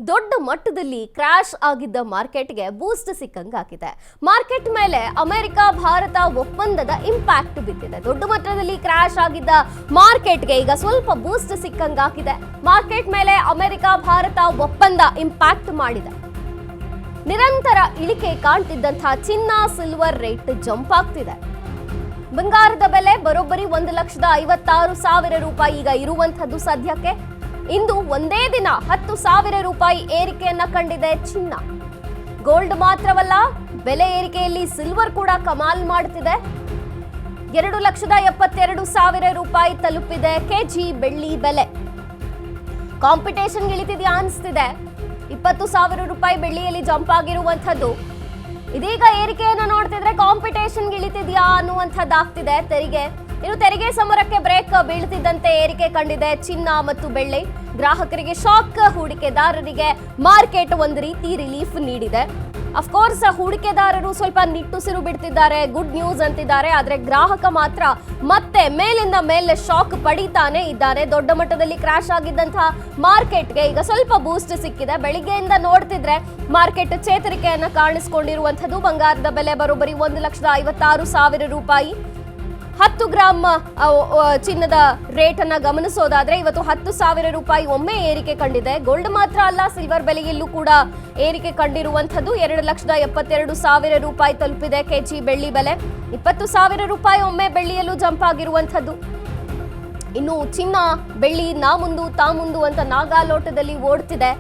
ದೊಡ್ಡ ಮಟ್ಟದಲ್ಲಿ ಕ್ರಾಶ್ ಆಗಿದ್ದ ಮಾರ್ಕೆಟ್ಗೆ ಬೂಸ್ಟ್ ಸಿಕ್ಕಂಗಾಗಿದೆ. ಮಾರ್ಕೆಟ್ ಮೇಲೆ ಅಮೆರಿಕ ಭಾರತ ಒಪ್ಪಂದದ ಇಂಪ್ಯಾಕ್ಟ್ ಬಿದ್ದಿದೆ. ದೊಡ್ಡ ಮಟ್ಟದಲ್ಲಿ ಕ್ರಾಶ್ ಆಗಿದ್ದ ಮಾರ್ಕೆಟ್ಗೆ ಈಗ ಸ್ವಲ್ಪ ಬೂಸ್ಟ್ ಸಿಕ್ಕಂಗಾಗಿದೆ. ಮಾರ್ಕೆಟ್ ಮೇಲೆ ಅಮೆರಿಕ ಭಾರತ ಒಪ್ಪಂದ ಇಂಪ್ಯಾಕ್ಟ್ ಮಾಡಿದೆ. ನಿರಂತರ ಇಳಿಕೆ ಕಾಣ್ತಿದ್ದಂತಹ ಚಿನ್ನ ಸಿಲ್ವರ್ ರೇಟ್ ಜಂಪ್ ಆಗ್ತಿದೆ. ಬಂಗಾರದ ಬೆಲೆ ಬರೋಬ್ಬರಿ 1,56,000 ರೂಪಾಯಿ ಈಗ ಇರುವಂತದ್ದು. ಸದ್ಯಕ್ಕೆ ಇಂದು ಒಂದೇ ದಿನ 10,000 ರೂಪಾಯಿ ಏರಿಕೆಯನ್ನ ಕಂಡಿದೆ ಚಿನ್ನ. ಗೋಲ್ಡ್ ಮಾತ್ರವಲ್ಲ, ಬೆಲೆ ಏರಿಕೆಯಲ್ಲಿ ಸಿಲ್ವರ್ ಕೂಡ ಕಮಾಲ್ ಮಾಡುತ್ತಿದೆ. 2,72,000 ರೂಪಾಯಿ ತಲುಪಿದೆ ಕೆಜಿ ಬೆಳ್ಳಿ ಬೆಲೆ. ಕಾಂಪಿಟೇಷನ್ ಇಳಿತಿದೆಯಾ ಅನಿಸ್ತಿದೆ. 20,000 ರೂಪಾಯಿ ಬೆಳ್ಳಿಯಲ್ಲಿ ಜಂಪ್ ಆಗಿರುವಂತದ್ದು. ಇದೀಗ ಏರಿಕೆಯನ್ನು ನೋಡ್ತಿದ್ರೆ ಕಾಂಪಿಟೇಷನ್ ಇಳಿತಿದ್ಯಾ ಅನ್ನುವಂಥದ್ದಾಗ್ತಿದೆ. ತೆರಿಗೆ ಸಮರಕ್ಕೆ ಬ್ರೇಕ್ ಬೀಳ್ತಿದ್ದಂತೆ ಏರಿಕೆ ಕಂಡಿದೆ ಚಿನ್ನ ಮತ್ತು ಬೆಳ್ಳಿ. ಗ್ರಾಹಕರಿಗೆ ಶಾಕ್, ಹೂಡಿಕೆದಾರರಿಗೆ ಮಾರ್ಕೆಟ್ ಒಂದು ರೀತಿ ರಿಲೀಫ್ ನೀಡಿದೆ. ಅಫ್ಕೋರ್ಸ್ ಹೂಡಿಕೆದಾರರು ಸ್ವಲ್ಪ ನಿಟ್ಟುಸಿರು ಬಿಡ್ತಿದ್ದಾರೆ, ಗುಡ್ ನ್ಯೂಸ್ ಅಂತಿದ್ದಾರೆ. ಆದ್ರೆ ಗ್ರಾಹಕ ಮಾತ್ರ ಮತ್ತೆ ಮೇಲಿಂದ ಮೇಲೆ ಶಾಕ್ ಪಡಿತಾನೆ ಇದ್ದಾರೆ. ದೊಡ್ಡ ಮಟ್ಟದಲ್ಲಿ ಕ್ರಾಶ್ ಆಗಿದ್ದಂತಹ ಮಾರ್ಕೆಟ್ಗೆ ಈಗ ಸ್ವಲ್ಪ ಬೂಸ್ಟ್ ಸಿಕ್ಕಿದೆ. ಬೆಳಿಗ್ಗೆಯಿಂದ ನೋಡ್ತಿದ್ರೆ ಮಾರ್ಕೆಟ್ ಚೇತರಿಕೆಯನ್ನ ಕಾಣಿಸ್ಕೊಂಡಿರುವಂತದ್ದು. ಬಂಗಾರದ ಬೆಲೆ ಬರೋಬ್ಬರಿ 1,56,000 ರೂಪಾಯಿ. 10 ಗ್ರಾಮ್ ಚಿನ್ನದ ರೇಟ್ ಅನ್ನ ಗಮನಿಸೋದಾದ್ರೆ ಇವತ್ತು 10,000 ರೂಪಾಯಿ ಒಮ್ಮೆ ಏರಿಕೆ ಕಂಡಿದೆ. ಗೋಲ್ಡ್ ಮಾತ್ರ ಅಲ್ಲ, ಸಿಲ್ವರ್ ಬೆಲೆಯಲ್ಲೂ ಕೂಡ ಏರಿಕೆ ಕಂಡಿರುವಂತದ್ದು. 2,72,000 ರೂಪಾಯಿ ತಲುಪಿದೆ ಕೆಜಿ ಬೆಳ್ಳಿ ಬೆಲೆ. 20,000 ರೂಪಾಯಿ ಒಮ್ಮೆ ಬೆಳ್ಳಿಯಲ್ಲೂ ಜಂಪ್ ಆಗಿರುವಂತದ್ದು. ಇನ್ನು ಚಿನ್ನ ಬೆಳ್ಳಿ ನಾ ಮುಂದು ತಾ ಮುಂದು ಅಂತ ನಾಗಾಲೋಟದಲ್ಲಿ ಓಡ್ತಿದೆ,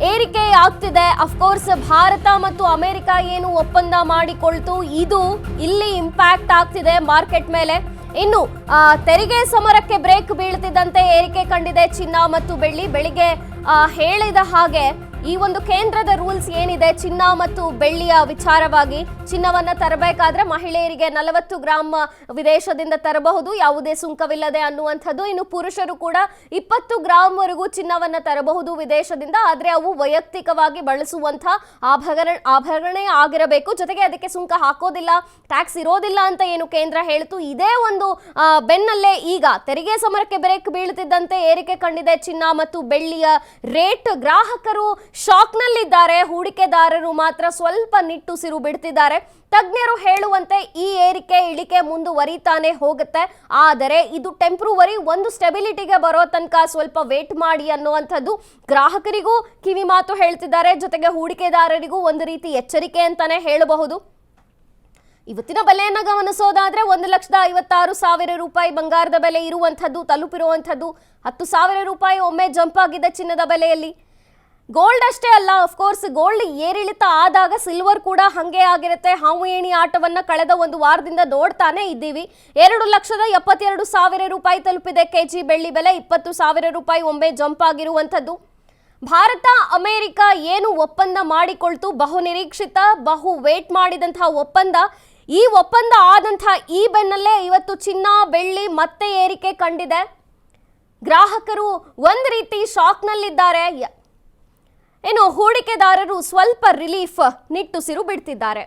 ಏರಿಕೆ ಆಗ್ತಿದೆ. ಅಫ್ಕೋರ್ಸ್ ಭಾರತ ಮತ್ತು ಅಮೆರಿಕ ಏನು ಒಪ್ಪಂದ ಮಾಡಿಕೊಳ್ತು, ಇದು ಇಲ್ಲಿ ಇಂಪ್ಯಾಕ್ಟ್ ಆಗ್ತಿದೆ ಮಾರ್ಕೆಟ್ ಮೇಲೆ. ಇನ್ನು ತೆರಿಗೆ ಸಮರಕ್ಕೆ ಬ್ರೇಕ್ ಬೀಳ್ತಿದ್ದಂತೆ ಏರಿಕೆ ಕಂಡಿದೆ ಚಿನ್ನ ಮತ್ತು ಬೆಳ್ಳಿ. ಬೆಳಿಗ್ಗೆ ಹೇಳಿದ ಹಾಗೆ ಈ ಒಂದು ಕೇಂದ್ರದ ರೂಲ್ಸ್ ಏನಿದೆ ಚಿನ್ನ ಮತ್ತು ಬೆಳ್ಳಿಯ ವಿಚಾರವಾಗಿ, ಚಿನ್ನವನ್ನ ತರಬೇಕಾದ್ರೆ ಮಹಿಳೆಯರಿಗೆ 40 ಗ್ರಾಮ್ ವಿದೇಶದಿಂದ ತರಬಹುದು, ಯಾವುದೇ ಸುಂಕವಿಲ್ಲದೆ ಅನ್ನುವಂಥದ್ದು. ಇನ್ನು ಪುರುಷರು ಕೂಡ 20 ಗ್ರಾಮ್ ವರೆಗೂ ಚಿನ್ನವನ್ನ ತರಬಹುದು ವಿದೇಶದಿಂದ. ಆದ್ರೆ ಅವು ವೈಯಕ್ತಿಕವಾಗಿ ಬಳಸುವಂತಹ ಆಭರಣ ಆಗಿರಬೇಕು. ಜೊತೆಗೆ ಅದಕ್ಕೆ ಸುಂಕ ಹಾಕೋದಿಲ್ಲ, ಟ್ಯಾಕ್ಸ್ ಇರೋದಿಲ್ಲ ಅಂತ ಏನು ಕೇಂದ್ರ ಹೇಳ್ತು. ಇದೇ ಒಂದು ಬೆನ್ನಲ್ಲೇ ಈಗ ತೆರಿಗೆ ಸಮರಕ್ಕೆ ಬ್ರೇಕ್ ಬೀಳ್ತಿದ್ದಂತೆ ಏರಿಕೆ ಕಂಡಿದೆ ಚಿನ್ನ ಮತ್ತು ಬೆಳ್ಳಿಯ ರೇಟ್. ಗ್ರಾಹಕರು ಶಾಕ್ನಲ್ಲಿದ್ದಾರೆ, ಹೂಡಿಕೆದಾರರು ಮಾತ್ರ ಸ್ವಲ್ಪ ನಿಟ್ಟುಸಿರು ಬಿಡ್ತಿದ್ದಾರೆ. ತಜ್ಞರು ಹೇಳುವಂತೆ ಈ ಏರಿಕೆ ಇಳಿಕೆ ಮುಂದುವರಿತಾನೆ ಹೋಗುತ್ತೆ. ಆದರೆ ಇದು ಟೆಂಪ್ರವರಿ, ಒಂದು ಸ್ಟೆಬಿಲಿಟಿಗೆ ಬರೋ ತನಕ ಸ್ವಲ್ಪ ವೇಟ್ ಮಾಡಿ ಅನ್ನುವಂಥದ್ದು ಗ್ರಾಹಕರಿಗೂ ಕಿವಿ ಮಾತು ಹೇಳ್ತಿದ್ದಾರೆ. ಜೊತೆಗೆ ಹೂಡಿಕೆದಾರರಿಗೂ ಒಂದು ರೀತಿ ಎಚ್ಚರಿಕೆ ಅಂತಾನೆ ಹೇಳಬಹುದು. ಇವತ್ತಿನ ಬೆಲೆಯನ್ನು ಗಮನಿಸೋದಾದ್ರೆ 1,56,000 ರೂಪಾಯಿ ಬಂಗಾರದ ಬೆಲೆ ಇರುವಂಥದ್ದು, ತಲುಪಿರುವಂಥದ್ದು. 10,000 ರೂಪಾಯಿ ಒಮ್ಮೆ ಜಂಪ್ ಆಗಿದೆ ಚಿನ್ನದ ಬೆಲೆಯಲ್ಲಿ. ಗೋಲ್ಡ್ ಅಷ್ಟೇ ಅಲ್ಲ, ಅಫ್ಕೋರ್ಸ್ ಗೋಲ್ಡ್ ಏರಿಳಿತ ಆದಾಗ ಸಿಲ್ವರ್ ಕೂಡ ಹಂಗೆ ಆಗಿರುತ್ತೆ. ಹಾವು ಏಣಿ ಆಟವನ್ನ ಕಳೆದ ಒಂದು ವಾರದಿಂದ ನೋಡ್ತಾನೆ ಇದ್ದೀವಿ. 2,72,000 ರೂಪಾಯಿ ತಲುಪಿದೆ ಕೆಜಿ ಬೆಳ್ಳಿ ಬೆಲೆ. 20,000 ರೂಪಾಯಿ ಒಮ್ಮೆ ಜಂಪ್ ಆಗಿರುವಂಥದ್ದು. ಭಾರತ ಅಮೆರಿಕ ಏನು ಒಪ್ಪಂದ ಮಾಡಿಕೊಳ್ತು, ಬಹು ನಿರೀಕ್ಷಿತ, ಬಹು ವೇಟ್ ಮಾಡಿದಂತಹ ಒಪ್ಪಂದ. ಈ ಒಪ್ಪಂದ ಆದಂತಹ ಈ ಬೆನ್ನಲ್ಲೇ ಇವತ್ತು ಚಿನ್ನ ಬೆಳ್ಳಿ ಮತ್ತೆ ಏರಿಕೆ ಕಂಡಿದೆ. ಗ್ರಾಹಕರು ಒಂದು ರೀತಿ ಶಾಕ್ನಲ್ಲಿದ್ದಾರೆ. ಇನ್ನು ಹೂಡಿಕೆದಾರರು ಸ್ವಲ್ಪ ರಿಲೀಫ್, ನಿಟ್ಟುಸಿರು ಬಿಡ್ತಿದ್ದಾರೆ.